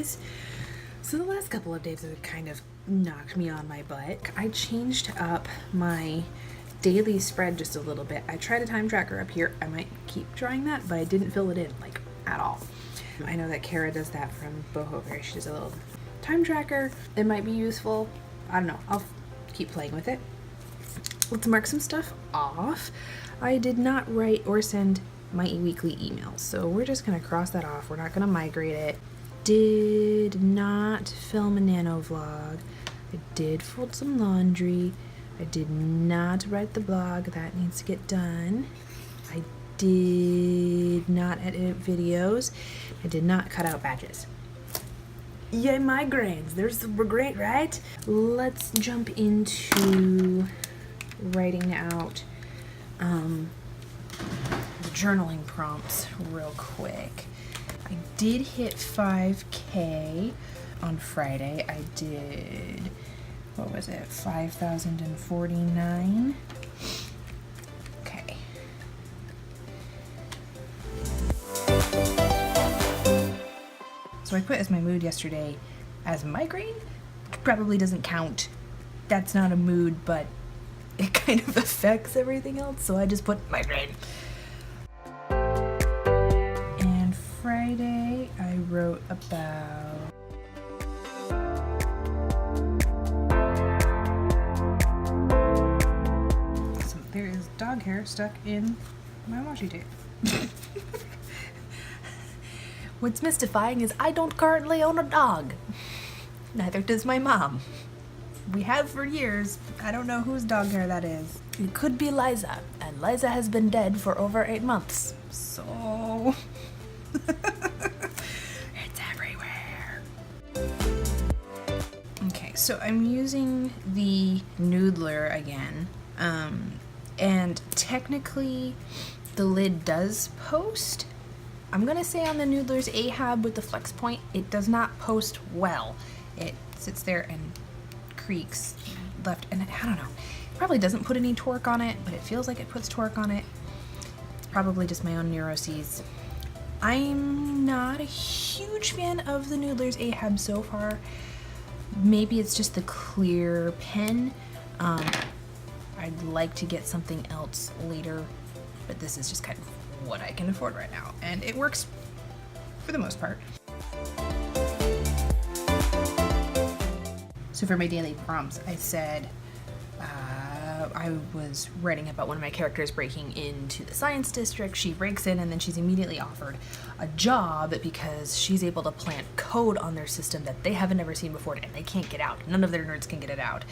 guys. So the last couple of days have kind of knocked me on my butt. I changed up my daily spread just a little bit. I tried a time tracker up here. I might keep trying that, but I didn't fill it in, like, at all. I know that Kara does that from Bohoberry. She does a little time tracker. It might be useful. I don't know. I'll keep playing with it. Let's mark some stuff off. I did not write or send my weekly emails, so we're just going to cross that off. We're not going to migrate it. Did not film a nano vlog. I did fold some laundry. I did not write the blog. That needs to get done. I did not edit videos. I did not cut out badges. Yay, migraines. We're great, right? Let's jump into writing out journaling prompts real quick. I did hit 5K on Friday. I did, what was it, 5,049? Okay. So I put as my mood yesterday as migraine. Probably doesn't count. That's not a mood, but it kind of affects everything else, so I just put migraine. And Friday I wrote about there is dog hair stuck in my washi tape. What's mystifying is I don't currently own a dog. Neither does my mom. We have for years. I don't know whose dog hair that is. It could be Liza, and Liza has been dead for over 8 months. So it's everywhere. Okay, so I'm using the Noodler again. And technically the lid does post. I'm gonna say on the Noodler's Ahab with the flex point, it does not post well. It sits there and creaks left, and I don't know, it probably doesn't put any torque on it, but it feels like it puts torque on it. It's probably just my own neuroses. I'm not a huge fan of the Noodler's Ahab so far. Maybe it's just the clear pen. I'd like to get something else later, but this is just kind of what I can afford right now, and it works for the most part. So for my daily prompts, I said I was writing about one of my characters breaking into the science district. She breaks in and then she's immediately offered a job because she's able to plant code on their system that they haven't ever seen before and they can't get out. None of their nerds can get it out.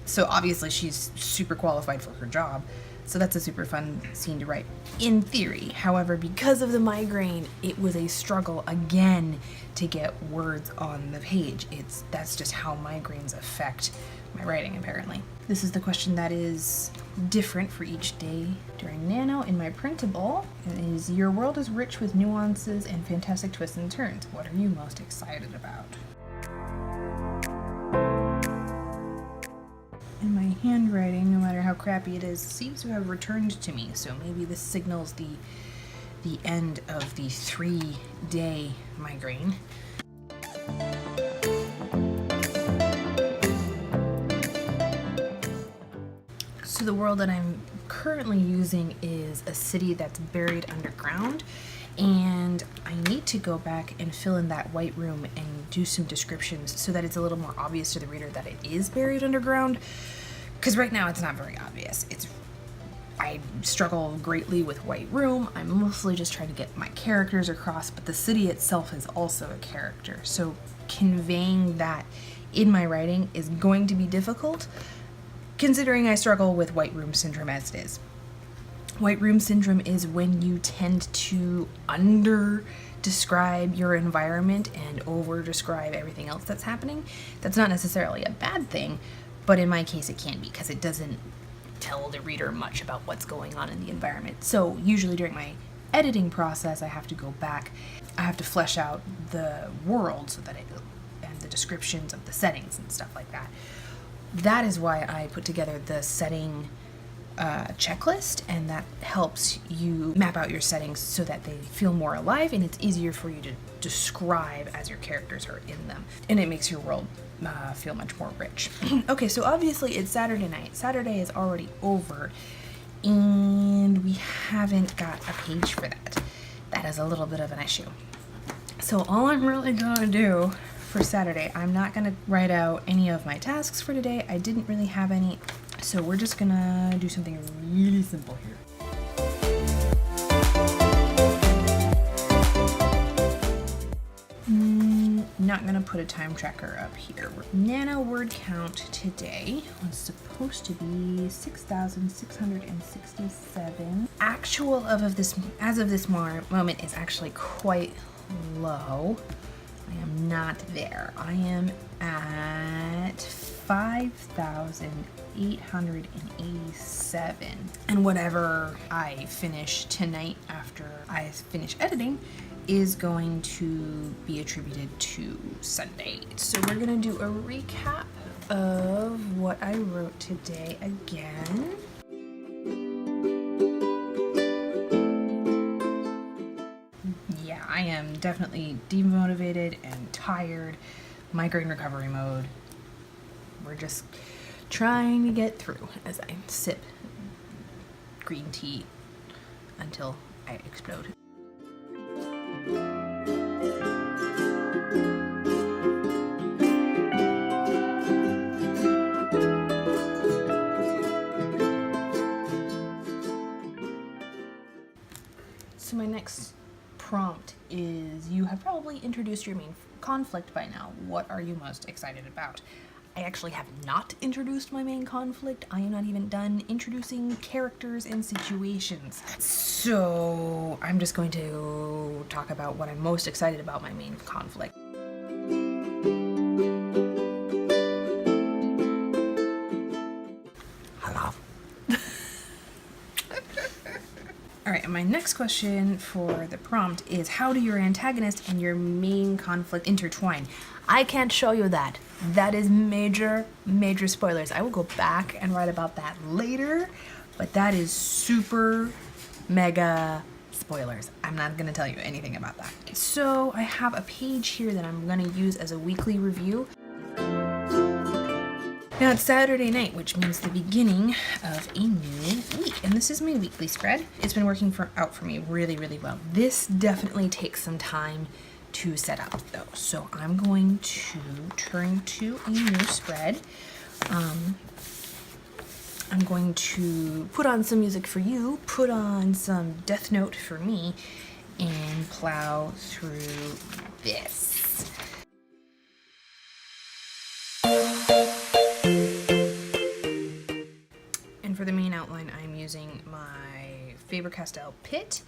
So obviously she's super qualified for her job. So that's a super fun scene to write, in theory. However, because of the migraine, it was a struggle again to get words on the page. That's just how migraines affect my writing, apparently. This is the question that is different for each day during Nano. In my printable, it is, your world is rich with nuances and fantastic twists and turns. What are you most excited about? And my handwriting, no matter how crappy it is, seems to have returned to me. So maybe this signals the end of the 3-day migraine. So the world that I'm currently using is a city that's buried underground, and I need to go back and fill in that white room and do some descriptions so that it's a little more obvious to the reader that it is buried underground, because right now it's not very obvious. I struggle greatly with white room. I'm mostly just trying to get my characters across, but the city itself is also a character, so conveying that in my writing is going to be difficult, considering I struggle with white room syndrome as it is. White room syndrome is when you tend to under-describe your environment and over-describe everything else that's happening. That's not necessarily a bad thing, but in my case it can be, because it doesn't tell the reader much about what's going on in the environment. So usually during my editing process, I have to go back. I have to flesh out the world so that and the descriptions of the settings and stuff like that. That is why I put together the setting checklist, and that helps you map out your settings so that they feel more alive and it's easier for you to describe as your characters are in them. And it makes your world feel much more rich. Okay, so obviously it's Saturday night. Saturday is already over, and we haven't got a page for that. That is a little bit of an issue. So all I'm really gonna do for Saturday, I'm not gonna write out any of my tasks for today. I didn't really have any, so we're just gonna do something really simple here. Not gonna put a time tracker up here. Nano word count today was supposed to be 6,667. Actual as of this moment is actually quite low. I am not there. I am at 5,887. And whatever I finish tonight after I finish editing is going to be attributed to Sunday. So we're gonna do a recap of what I wrote today again. Yeah, I am definitely demotivated and tired. Migraine recovery mode. We're just trying to get through as I sip green tea until I explode. So my next prompt is, you have probably introduced your main conflict by now. What are you most excited about? I actually have not introduced my main conflict. I am not even done introducing characters and situations. So I'm just going to talk about what I'm most excited about my main conflict. Hello. All right, and my next question for the prompt is, how do your antagonist and your main conflict intertwine? I can't show you that. That is major spoilers. I will go back and write about that later, but that is super mega spoilers. I'm not gonna tell you anything about that. So I have a page here that I'm gonna use as a weekly review. Now it's Saturday night, which means the beginning of a new week, and this is my weekly spread. It's been working out for me really well. This definitely takes some time to set up though, so I'm going to turn to a new spread. I'm going to put on some music for you, put on some Death Note for me, and plow through this. And for the main outline, I'm using my Faber-Castell Pit.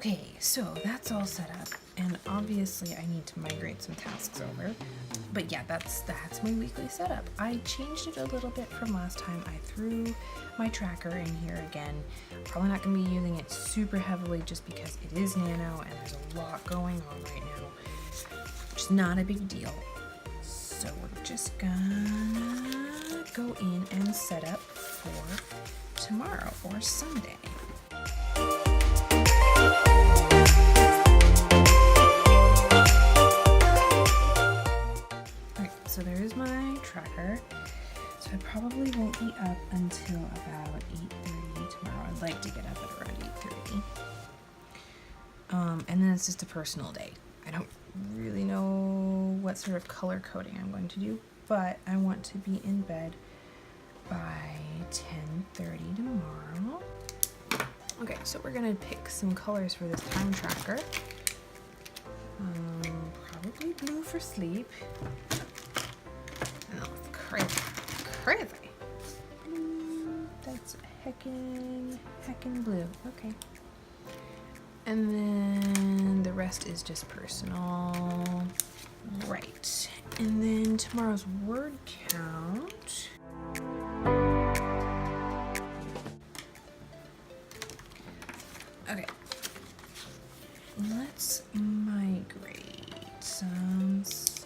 Okay, so that's all set up, and obviously I need to migrate some tasks over. But yeah, that's my weekly setup. I changed it a little bit from last time. I threw my tracker in here again. Probably not going to be using it super heavily just because it is Nano and there's a lot going on right now, which is not a big deal. So we're just gonna go in and set up for tomorrow or Sunday. So there is my tracker. So I probably won't be up until about 8:30 tomorrow. I'd like to get up at around 8:30. And then it's just a personal day. I don't really know what sort of color coding I'm going to do, but I want to be in bed by 10:30 tomorrow. Okay, so we're gonna pick some colors for this time tracker. Probably blue for sleep. Oh, it's crazy. That's heckin' blue. Okay. And then the rest is just personal. Right. And then tomorrow's word count. Okay. Let's migrate some stuff.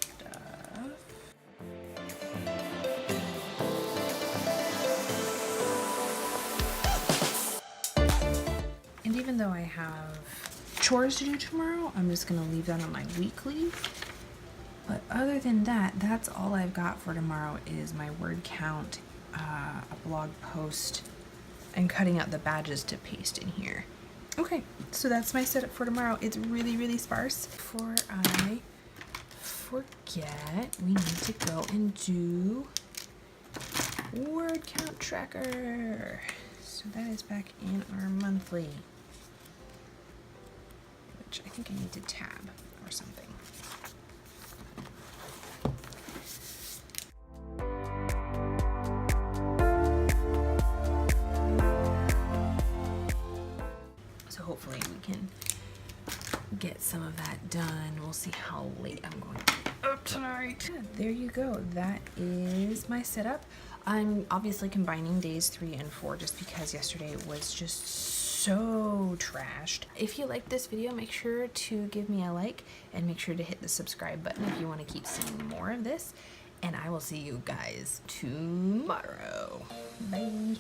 And even though I have chores to do tomorrow, I'm just gonna leave that on my weekly. But other than that, that's all I've got for tomorrow is my word count, a blog post, and cutting out the badges to paste in here. Okay, so that's my setup for tomorrow. It's really, really sparse. Before I forget, we need to go and do word count tracker. So that is back in our monthly, which I think I need to tab or something. So hopefully we can get some of that done. We'll see how late I'm going to be up tonight. Yeah, there you go. That is my setup. I'm obviously combining days 3 and 4 just because yesterday was just so trashed. If you liked this video, make sure to give me a like and make sure to hit the subscribe button if you want to keep seeing more of this. And I will see you guys tomorrow. Bye.